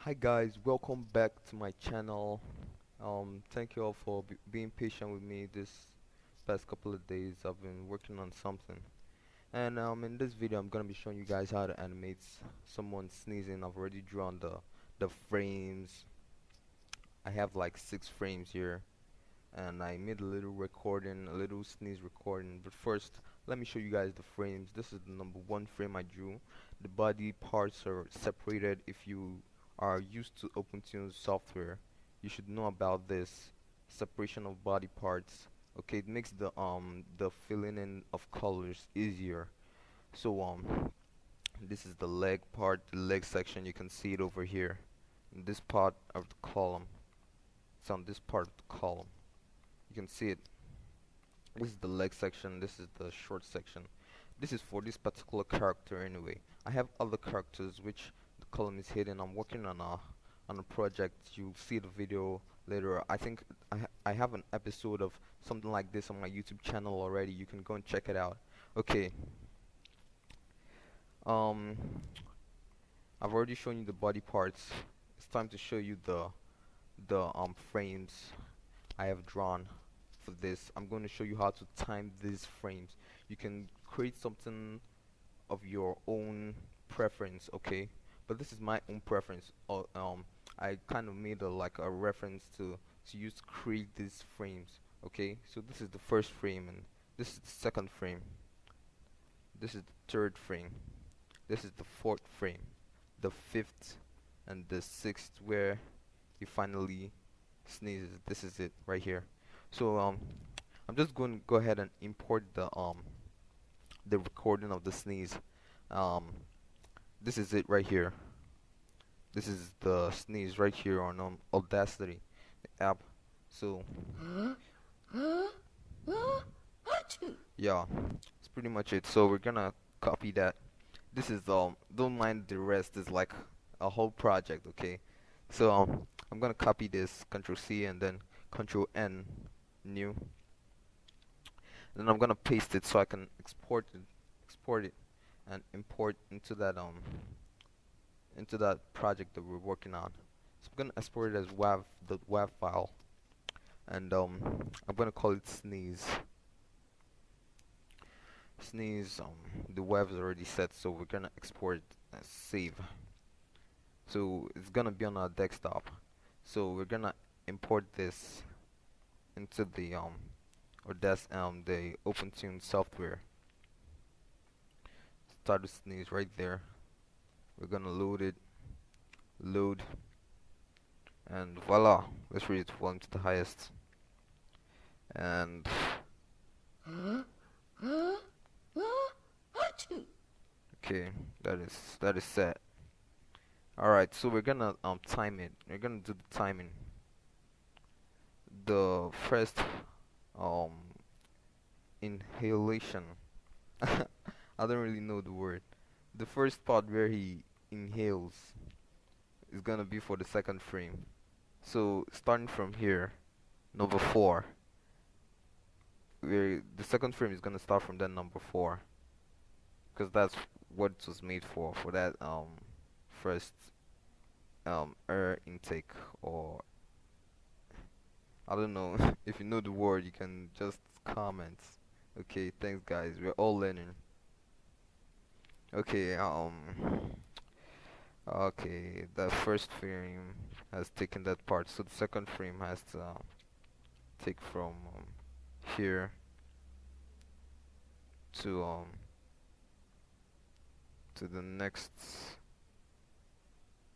Hi guys, welcome back to my channel. Thank you all for being patient with me this past couple of days. I've been working on something, and in this video, I'm gonna be showing you guys how to animate someone sneezing. I've already drawn the frames. I have like 6 frames here, and I made a little recording, a little sneeze recording. But first, let me show you guys the frames. This is the number 1 frame I drew. The body parts are separated. If you are used to Opentoonz software, you should know about this separation of body parts. Okay, it makes the filling in of colors easier. So this is the leg part, the leg section. You can see it over here. In this part of the column. It's on this part of the column. You can see it. This is the leg section, this is the short section. This is for this particular character anyway. I have other characters which the column is hidden. I'm working on a project. You'll see the video later. I think I have an episode of something like this on my YouTube channel already. You can go and check it out. Okay. Um I've already shown you the body parts. It's time to show you the frames I have drawn. For this, I'm going to show you how to time these frames. You can create something of your own preference, okay? But this is my own preference. I kind of made like a reference to use to create these frames, okay? So this is the first frame, and this is the second frame. This is the third frame. This is the fourth frame, the fifth, and the sixth, where he finally sneezes. This is it right here. So I'm just going to go ahead and import the recording of the sneeze. Um, this is it right here. This is the sneeze right here on Audacity, the app. So yeah, it's pretty much it. So we're gonna copy that. This is don't mind the rest. Is like a whole project, okay? So I'm gonna copy this, Control C and then Control N, new. Then I'm gonna paste it so I can export it, and import into that project that we're working on. So I'm gonna export it as WAV, the WAV file, and I'm gonna call it sneeze. Sneeze. The WAV is already set, so we're gonna export it and save. So it's gonna be on our desktop. So we're gonna import this into the or that's the Opentoonz software. Start to sneeze right there. We're gonna load it, load, and voila. Let's read it volume to the highest. And okay, that is set. Alright, so we're gonna time it. We're gonna do the timing. The first um inhalation. I don't really know the word. The first part where he inhales is gonna be for the second frame. So starting from here, number 4, where the second frame is gonna start from that number 4, because that's what it was made for that first air intake, or I don't know. If you know the word, you can just comment. Okay, thanks guys. We're all learning. Okay, okay, the first frame has taken that part, so the second frame has to take from here to the next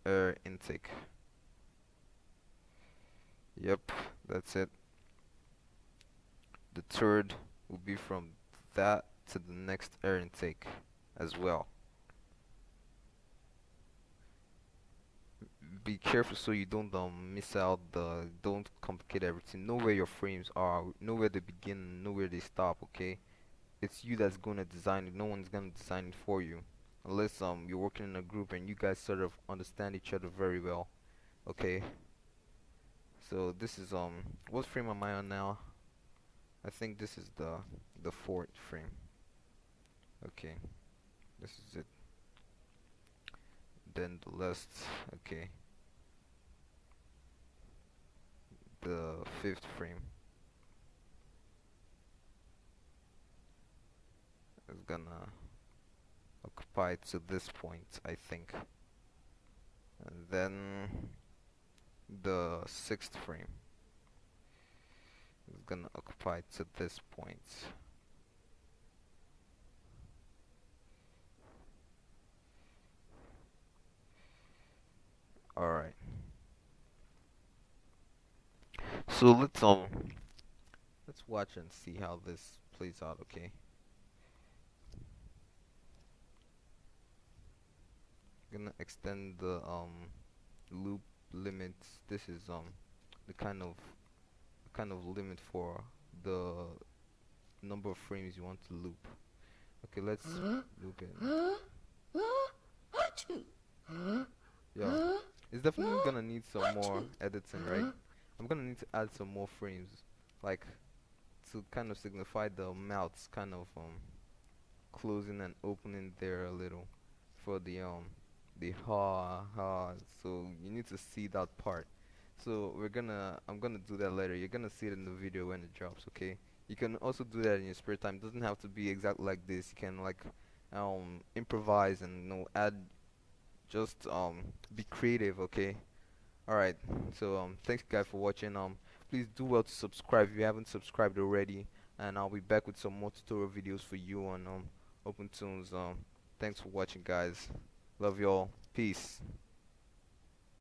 air intake. Yep, that's it. The third will be from that to the next air intake as well. Be careful so you don't miss out, don't complicate everything. Know where your frames are, know where they begin, know where they stop, okay? It's you that's gonna design it, no one's gonna design it for you. Unless you're working in a group and you guys sort of understand each other very well. Okay? So this is what frame am I on now? I think this is the fourth frame. Okay. This is it. Then the last, okay. the fifth frame is gonna occupy to this point, I think, and then the sixth frame is gonna occupy to this point. Alright, so let's watch and see how this plays out, okay? Gonna extend the loop limits. This is the kind of limit for the number of frames you want to loop. Okay, let's loop it. Yeah, it's definitely gonna need some more editing, right? I'm gonna need to add some more frames, like to kind of signify the mouths kind of closing and opening there a little for the ha ha. So you need to see that part. So I'm gonna do that later. You're gonna see it in the video when it drops, okay? You can also do that in your spare time. Doesn't have to be exactly like this. You can like improvise and add, just be creative, okay? Alright, so thanks guys for watching. Please do well to subscribe if you haven't subscribed already, and I'll be back with some more tutorial videos for you on Opentoonz. Thanks for watching, guys. Love y'all. Peace.